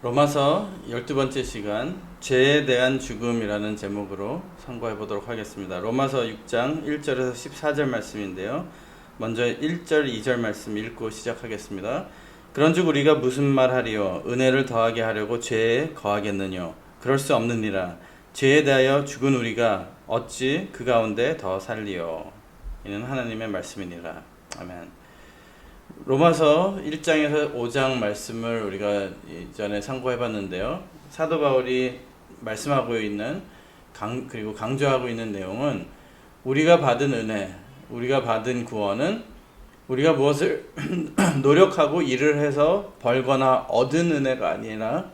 로마서 12번째 시간 죄에 대한 죽음이라는 제목으로 상고해 보도록 하겠습니다. 로마서 6장 1절에서 14절 말씀인데요. 먼저 1절 2절 말씀 읽고 시작하겠습니다. 그런즉 우리가 무슨 말하리요? 은혜를 더하게 하려고 죄에 거하겠느뇨? 그럴 수 없느니라. 죄에 대하여 죽은 우리가 어찌 그 가운데 더 살리요? 이는 하나님의 말씀이니라. 아멘. 로마서 1장에서 5장 말씀을 우리가 이전에 상고해 봤는데요. 사도 바울이 말씀하고 있는 그리고 강조하고 있는 내용은 우리가 받은 은혜, 우리가 받은 구원은 우리가 무엇을 노력하고 일을 해서 벌거나 얻은 은혜가 아니라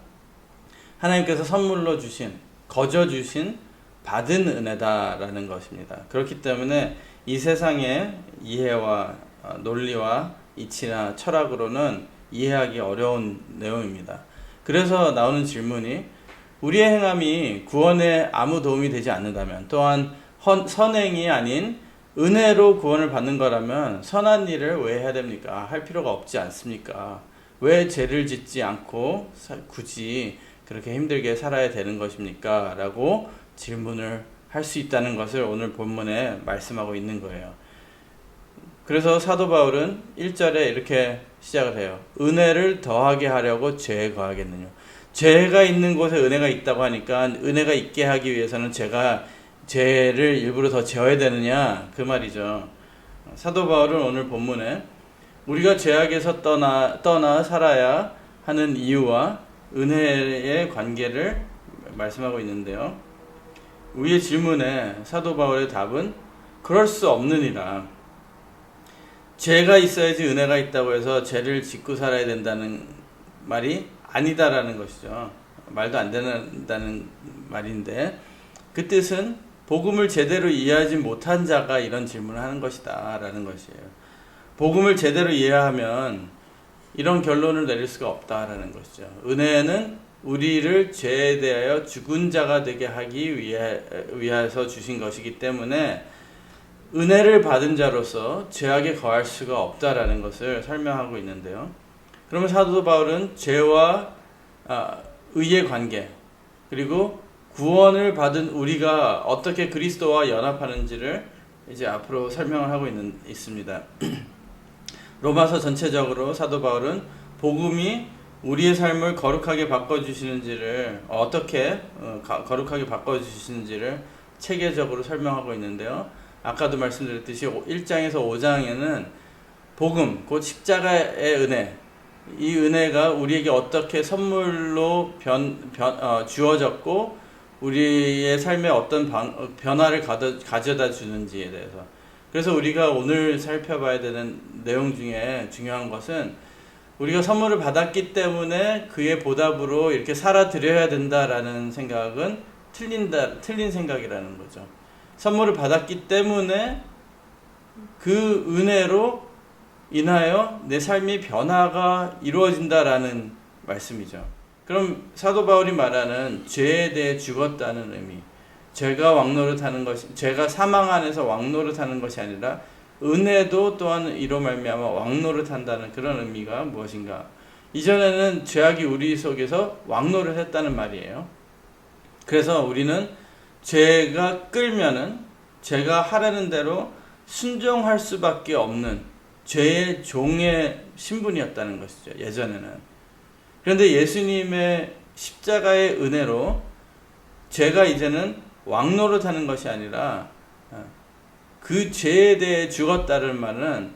하나님께서 선물로 주신, 거저 주신 받은 은혜다라는 것입니다. 그렇기 때문에 이 세상의 이해와 논리와 이치나 철학으로는 이해하기 어려운 내용입니다. 그래서 나오는 질문이 우리의 행함이 구원에 아무 도움이 되지 않는다면, 또한 선행이 아닌 은혜로 구원을 받는 거라면 선한 일을 왜 해야 됩니까? 할 필요가 없지 않습니까? 왜 죄를 짓지 않고 굳이 그렇게 힘들게 살아야 되는 것입니까? 라고 질문을 할 수 있다는 것을 오늘 본문에 말씀하고 있는 거예요. 그래서 사도 바울은 1절에 이렇게 시작을 해요. 은혜를 더하게 하려고 죄에 거하겠느냐. 죄가 있는 곳에 은혜가 있다고 하니까 은혜가 있게 하기 위해서는 제가 죄를 일부러 더 지어야 되느냐, 그 말이죠. 사도 바울은 오늘 본문에 우리가 죄악에서 떠나 살아야 하는 이유와 은혜의 관계를 말씀하고 있는데요. 위의 질문에 사도 바울의 답은 그럴 수 없느니라. 죄가 있어야지 은혜가 있다고 해서 죄를 짓고 살아야 된다는 말이 아니다라는 것이죠. 말도 안 된다는 말인데, 그 뜻은 복음을 제대로 이해하지 못한 자가 이런 질문을 하는 것이다 라는 것이에요. 복음을 제대로 이해하면 이런 결론을 내릴 수가 없다라는 것이죠. 은혜는 우리를 죄에 대하여 죽은 자가 되게 하기 위해서 주신 것이기 때문에 은혜를 받은 자로서 죄악에 거할 수가 없다라는 것을 설명하고 있는데요. 그러면 사도 바울은 죄와 의의 관계, 그리고 구원을 받은 우리가 어떻게 그리스도와 연합하는지를 이제 앞으로 설명을 하고 있습니다. 로마서 전체적으로 사도 바울은 복음이 우리의 삶을 거룩하게 바꿔주시는지를, 어떻게 거룩하게 바꿔주시는지를 체계적으로 설명하고 있는데요. 아까도 말씀드렸듯이 1장에서 5장에는 복음, 곧 십자가의 은혜, 이 은혜가 우리에게 어떻게 선물로 주어졌고 우리의 삶에 어떤 변화를 가져다 주는지에 대해서, 그래서 우리가 오늘 살펴봐야 되는 내용 중에 중요한 것은 우리가 선물을 받았기 때문에 그의 보답으로 이렇게 살아드려야 된다라는 생각은 틀린 생각이라는 거죠. 선물을 받았기 때문에 그 은혜로 인하여 내 삶의 변화가 이루어진다라는 말씀이죠. 그럼 사도 바울이 말하는 죄에 대해 죽었다는 의미, 죄가 왕노릇하는 것이, 죄가 사망 안에서 왕노릇하는 것이 아니라 은혜도 또한 이로 말미암아 왕노릇한다는 그런 의미가 무엇인가? 이전에는 죄악이 우리 속에서 왕노릇했다는 말이에요. 그래서 우리는 죄가 끌면은 죄가 하라는 대로 순종할 수밖에 없는 죄의 종의 신분이었다는 것이죠, 예전에는. 그런데 예수님의 십자가의 은혜로 죄가 이제는 왕노릇하는 것이 아니라 그 죄에 대해 죽었다는 말은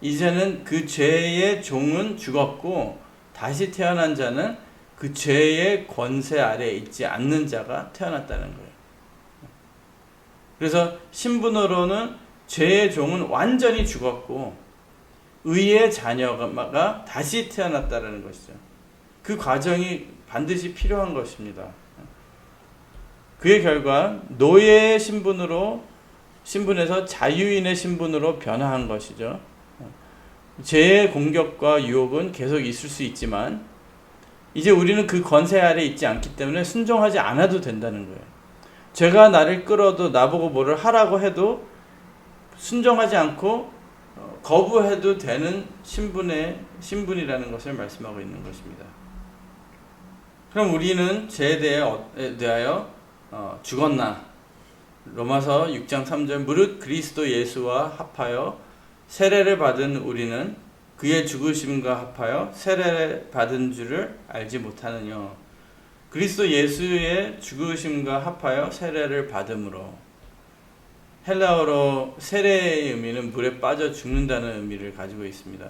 이제는 그 죄의 종은 죽었고 다시 태어난 자는 그 죄의 권세 아래에 있지 않는 자가 태어났다는 거예요. 그래서 신분으로는 죄의 종은 완전히 죽었고 의의 자녀가 다시 태어났다는 것이죠. 그 과정이 반드시 필요한 것입니다. 그의 결과 노예의 신분에서 자유인의 신분으로 변화한 것이죠. 죄의 공격과 유혹은 계속 있을 수 있지만 이제 우리는 그 권세 아래에 있지 않기 때문에 순종하지 않아도 된다는 거예요. 죄가 나를 끌어도 나보고 뭐를 하라고 해도 순종하지 않고 거부해도 되는 신분이라는 것을 말씀하고 있는 것입니다. 그럼 우리는 죄에 대하여 죽었나? 로마서 6장 3절 무릇 그리스도 예수와 합하여 세례를 받은 우리는 그의 죽으심과 합하여 세례를 받은 줄을 알지 못하느냐. 그리스도 예수의 죽으심과 합하여 세례를 받음으로. 헬라어로 세례의 의미는 물에 빠져 죽는다는 의미를 가지고 있습니다.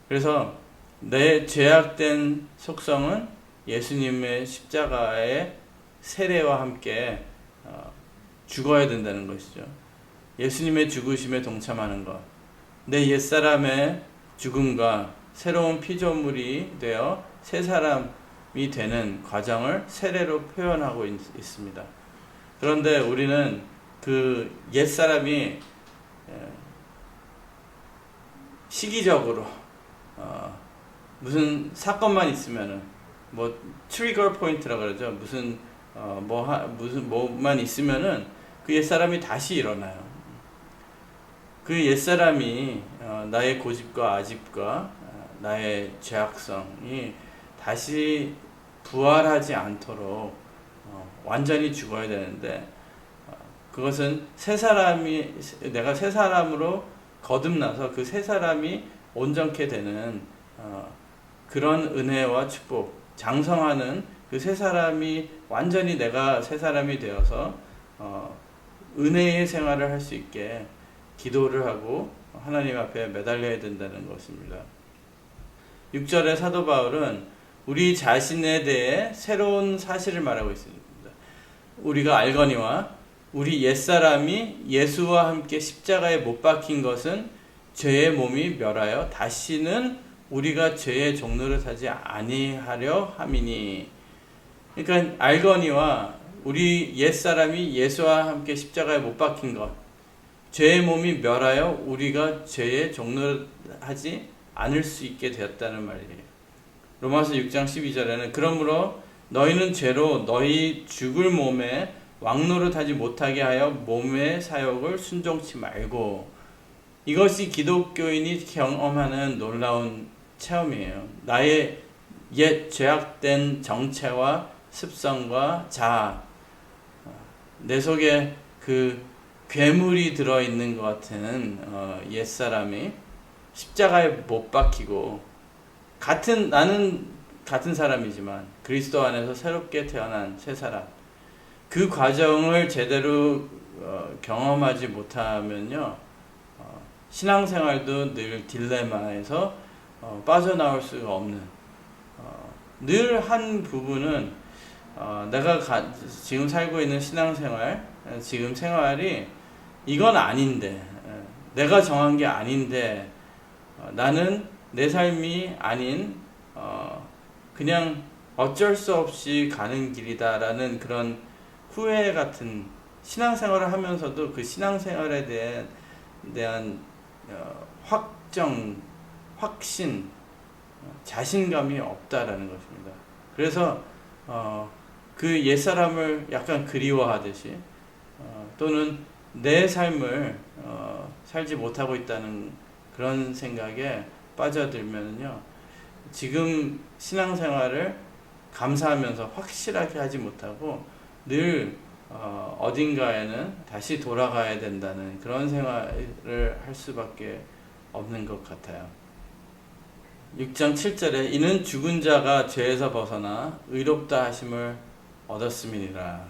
그래서 내 죄악된 속성은 예수님의 십자가의 세례와 함께 죽어야 된다는 것이죠. 예수님의 죽으심에 동참하는 것, 내 옛사람의 죽음과 새로운 피조물이 되어 새 사람이 되는 과정을 세례로 표현하고 있습니다. 그런데 우리는 그 옛사람이 시기적으로 무슨 사건만 있으면은 뭐 트리거 포인트라 그러죠. 무슨 뭐만 있으면은 그 옛사람이 다시 일어나요. 그 옛사람이 나의 고집과 아집과 나의 죄악성이 다시 부활하지 않도록 완전히 죽어야 되는데 그것은 내가 새 사람으로 거듭나서 그 새 사람이 온전케 되는 그런 은혜와 축복, 장성하는 그 새 사람이 완전히 내가 새 사람이 되어서 은혜의 생활을 할 수 있게 기도를 하고 하나님 앞에 매달려야 된다는 것입니다. 6절에 사도 바울은 우리 자신에 대해 새로운 사실을 말하고 있습니다. 우리가 알거니와 우리 옛사람이 예수와 함께 십자가에 못 박힌 것은 죄의 몸이 멸하여 다시는 우리가 죄의 종노릇하지 아니하려 함이니. 그러니까 알거니와 우리 옛사람이 예수와 함께 십자가에 못 박힌 것, 죄의 몸이 멸하여 우리가 죄의 종노릇하지 않을 수 있게 되었다는 말이에요. 로마서 6장 12절에는 그러므로 너희는 죄로 너희 죽을 몸에 왕노릇하지 못하게 하여 몸의 사욕을 순종치 말고. 이것이 기독교인이 경험하는 놀라운 체험이에요. 나의 옛 죄악된 정체와 습성과 자아, 내 속에 그 괴물이 들어있는 것 같은 옛사람이 십자가에 못 박히고 나는 같은 사람이지만 그리스도 안에서 새롭게 태어난 새 사람, 그 과정을 제대로 경험하지 못하면요 신앙생활도 늘 딜레마에서 빠져나올 수가 없는 늘 한 부분은 내가 지금 살고 있는 신앙생활, 지금 생활이 이건 아닌데, 내가 정한 게 아닌데, 나는 내 삶이 아닌 그냥 어쩔 수 없이 가는 길이다라는 그런 후회 같은 신앙생활을 하면서도 그 신앙생활에 대한 확신, 자신감이 없다라는 것입니다. 그래서 그 옛사람을 약간 그리워하듯이 또는 내 삶을 살지 못하고 있다는 그런 생각에 빠져들면요 지금 신앙생활을 감사하면서 확실하게 하지 못하고 늘 어딘가에는 다시 돌아가야 된다는 그런 생활을 할 수밖에 없는 것 같아요. 6장 7절에 이는 죽은 자가 죄에서 벗어나 의롭다 하심을 얻었음이니라.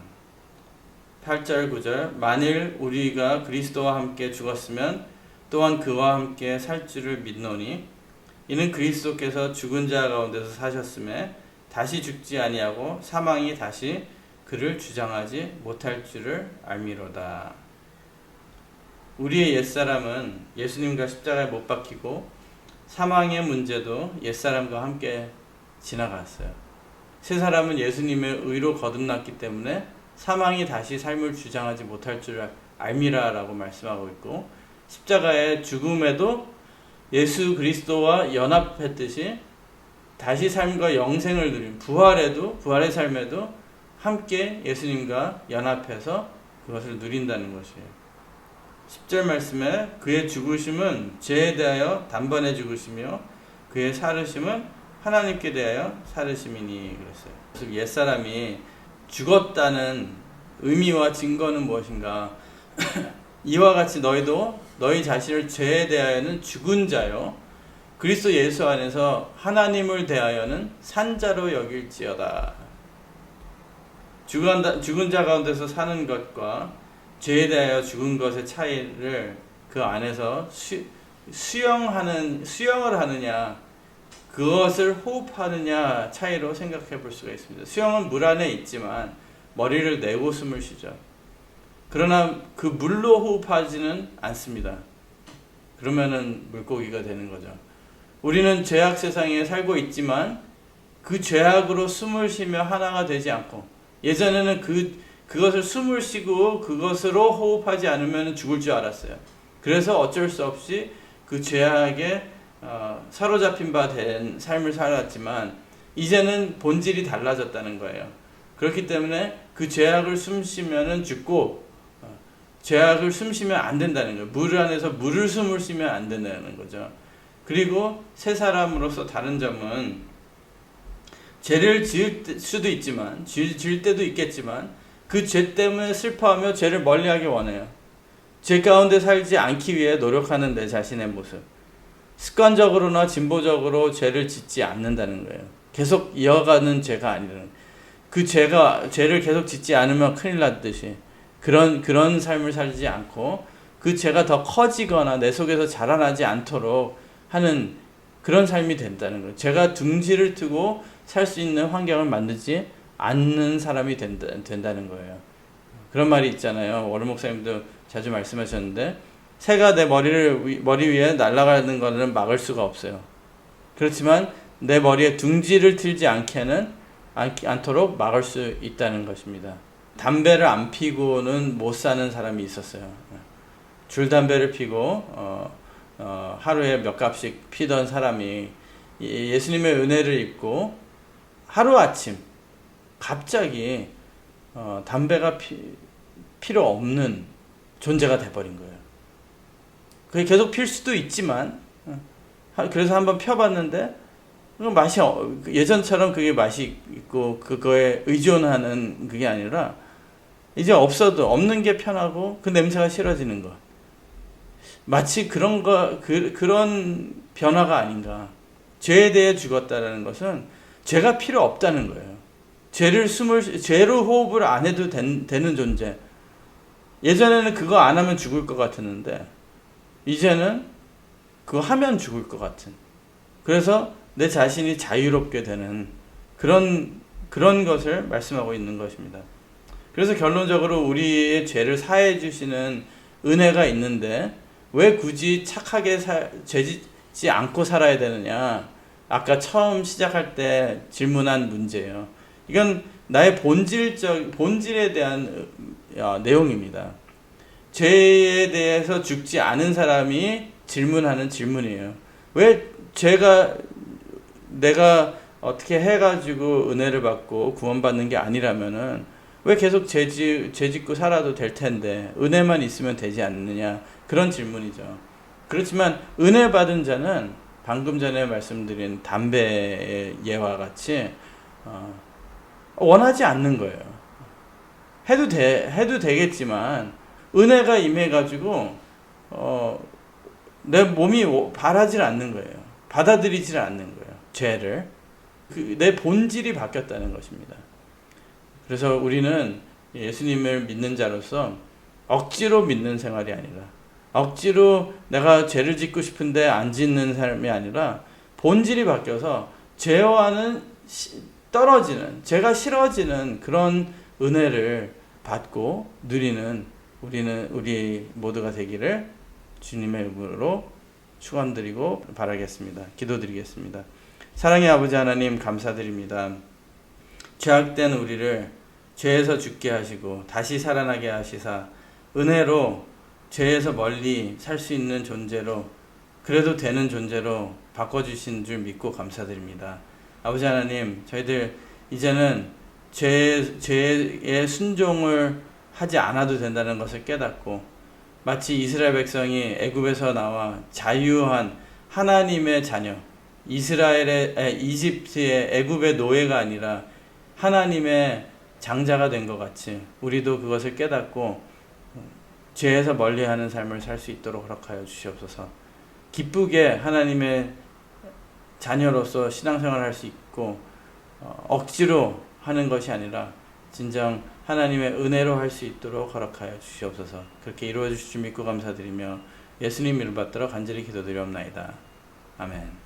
8절 9절 만일 우리가 그리스도와 함께 죽었으면 또한 그와 함께 살 줄을 믿노니 이는 그리스도께서 죽은 자 가운데서 사셨음에 다시 죽지 아니하고 사망이 다시 그를 주장하지 못할 줄을 알미로다. 우리의 옛사람은 예수님과 십자가에 못 박히고 사망의 문제도 옛사람과 함께 지나갔어요. 새 사람은 예수님의 의로 거듭났기 때문에 사망이 다시 삶을 주장하지 못할 줄 알미라라고 말씀하고 있고 십자가의 죽음에도 예수 그리스도와 연합했듯이 다시 삶과 영생을 누린 부활의 삶에도 함께 예수님과 연합해서 그것을 누린다는 것이에요. 10절 말씀에 그의 죽으심은 죄에 대하여 단번에 죽으시며 그의 살으심은 하나님께 대하여 살으심이니 그랬어요. 그래서 옛사람이 죽었다는 의미와 증거는 무엇인가? 이와 같이 너희도 너희 자신을 죄에 대하여는 죽은 자요 그리스도 예수 안에서 하나님을 대하여는 산 자로 여길지어다. 죽은 자 가운데서 사는 것과 죄에 대하여 죽은 것의 차이를 그 안에서 수영을 하느냐 그것을 호흡하느냐 차이로 생각해 볼 수가 있습니다. 수영은 물 안에 있지만 머리를 내고 숨을 쉬죠. 그러나 그 물로 호흡하지는 않습니다. 그러면은 물고기가 되는 거죠. 우리는 죄악 세상에 살고 있지만 그 죄악으로 숨을 쉬며 하나가 되지 않고, 예전에는 그것을 숨을 쉬고 그것으로 호흡하지 않으면 죽을 줄 알았어요. 그래서 어쩔 수 없이 그 죄악에 사로잡힌 바 된 삶을 살았지만 이제는 본질이 달라졌다는 거예요. 그렇기 때문에 그 죄악을 숨쉬면은 죽고 죄악을 숨쉬면 안 된다는 거예요. 물 안에서 물을 숨을 쉬면 안 된다는 거죠. 그리고 새 사람으로서 다른 점은 죄를 지을 수도 있지만 지을 때도 있겠지만 그 죄 때문에 슬퍼하며 죄를 멀리하기 원해요. 죄 가운데 살지 않기 위해 노력하는 내 자신의 모습. 습관적으로나 진보적으로 죄를 짓지 않는다는 거예요. 계속 이어가는 죄가 아니라는 그 죄를 계속 짓지 않으면 큰일 났듯이 그런 삶을 살지 않고 그 죄가 더 커지거나 내 속에서 자라나지 않도록 하는 그런 삶이 된다는 거예요. 죄가 둥지를 트고 살 수 있는 환경을 만들지 않는 사람이 된다는 거예요. 그런 말이 있잖아요. 워른 목사님도 자주 말씀하셨는데 새가 내 머리 위에 날아가는 것은 막을 수가 없어요. 그렇지만 내 머리에 둥지를 틀지 않도록 막을 수 있다는 것입니다. 담배를 안 피고는 못 사는 사람이 있었어요. 줄담배를 피고 하루에 몇 갑씩 피던 사람이 예수님의 은혜를 입고 하루아침 갑자기 담배가 필요 없는 존재가 돼버린 거예요. 그게 계속 필 수도 있지만 그래서 한번 펴봤는데 맛이 예전처럼 그게 맛이 있고 그거에 의존하는 그게 아니라 이제 없어도 없는 게 편하고 그 냄새가 싫어지는 거. 마치 그런 변화가 아닌가. 죄에 대해 죽었다라는 것은 죄가 필요 없다는 거예요. 죄로 호흡을 안 해도 되는 존재. 예전에는 그거 안 하면 죽을 것 같았는데 이제는 그거 하면 죽을 것 같은. 그래서 내 자신이 자유롭게 되는 그런 것을 말씀하고 있는 것입니다. 그래서 결론적으로 우리의 죄를 사해 주시는 은혜가 있는데 왜 굳이 착하게 죄짓지 않고 살아야 되느냐? 아까 처음 시작할 때 질문한 문제예요. 이건 나의 본질에 대한 내용입니다. 죄에 대해서 죽지 않은 사람이 질문하는 질문이에요. 왜 내가 어떻게 해가지고 은혜를 받고 구원받는 게 아니라면은 왜 계속 죄 짓고 살아도 될 텐데 은혜만 있으면 되지 않느냐, 그런 질문이죠. 그렇지만 은혜 받은 자는 방금 전에 말씀드린 담배의 예와 같이 원하지 않는 거예요. 해도 되겠지만 은혜가 임해가지고 내 몸이 바라질 않는 거예요. 받아들이질 않는 거예요. 죄를. 내 본질이 바뀌었다는 것입니다. 그래서 우리는 예수님을 믿는 자로서 억지로 믿는 생활이 아니라, 억지로 내가 죄를 짓고 싶은데 안 짓는 삶이 아니라 본질이 바뀌어서 죄와는 떨어지는, 죄가 싫어지는 그런 은혜를 받고 누리는 우리 모두가 되기를 주님의 이름으로 축원드리고 바라겠습니다. 기도드리겠습니다. 사랑의 아버지 하나님, 감사드립니다. 죄악된 우리를 죄에서 죽게 하시고 다시 살아나게 하시사 은혜로 죄에서 멀리 살 수 있는 존재로, 그래도 되는 존재로 바꿔주신 줄 믿고 감사드립니다. 아버지 하나님, 저희들 이제는 죄의 순종을 하지 않아도 된다는 것을 깨닫고, 마치 이스라엘 백성이 애굽에서 나와 자유한 하나님의 자녀, 이집트의 애굽의 노예가 아니라 하나님의 장자가 된 것 같이 우리도 그것을 깨닫고 죄에서 멀리하는 삶을 살 수 있도록 허락하여 주시옵소서. 기쁘게 하나님의 자녀로서 신앙생활을 할 수 있고 억지로 하는 것이 아니라 진정 하나님의 은혜로 할 수 있도록 허락하여 주시옵소서. 그렇게 이루어 주실 줄 믿고 감사드리며 예수님 이름 받들어 간절히 기도드리옵나이다. 아멘.